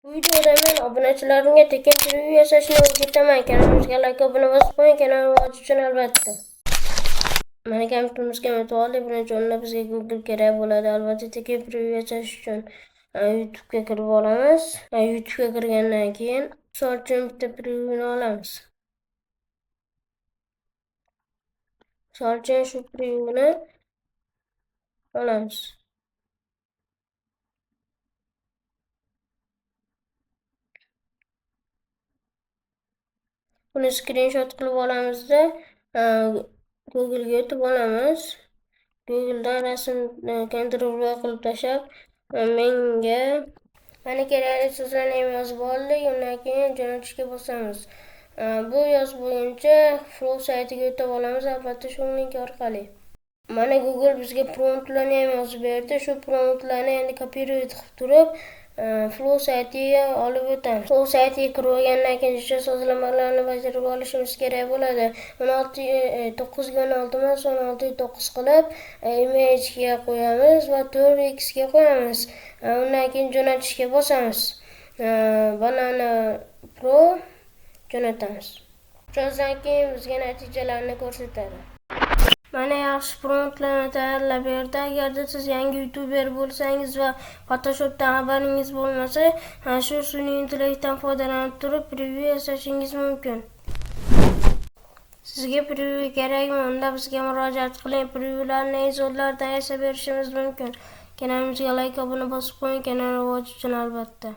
Bu videoda men obunachilarimga tekin preview yasashni o'rgataman. Kanalimizga like obuna bosib qo'ying, kanal rivoji uchun albatta. Mana kompyuterimizga o'tib oldik. Birinchi o'rinda bizga Google kerak bo'ladi. Albatta tekin preview yasash uchun YouTube'ga kirib olamiz. YouTube'ga kirgandan keyin misol uchun bitta previewni olamiz. Misol uchun shu previewni olamiz. Buni screenshot qilib olamizda Google'ga o'tib olamiz. Google'dan rasm Ctrl+V qilib tashlab menga mana kerakli so'zlarni yozib oldik. Undan keyin jo'natishga bosamiz. Bu yozib bo'yicha Flow saytiga o'tib olamiz, albatta shu link orqali. Mana Google bizga promptlarni ham yozib berdi. Shu promptlarni endi kopировать qilib turib Flow saytiga olib o'tamiz. Flow saytiga kirib olgandan keyin o'sha sozlamalarni bajarib olishimiz kerak bo'ladi. 9 ga 16 emas, 16 ga 9 qilib image'ga qo'yamiz va 4x ga qo'yamiz. Undan keyin jo'natishga bosamiz. Banana Pro jo'natamiz. Shundan keyin bizga natijalarni ko'rsatadi. Mana yaxshi promptlarni tayyorlab berdi. Agarda siz yangi youtuber bo'lsangiz va Photoshopdan xabaringiz bo'lmasa, shu sun'iy intellektdan foydalanib turib preview yasashingiz mumkin. Sizga preview kerakmi? Unda bizga murojaat qiling. Previewlarni eng zo'rlaridan yasab berishimiz mumkin. Kanalimizga like obuna bosib qo'ying, kanal rivoji uchun albatta.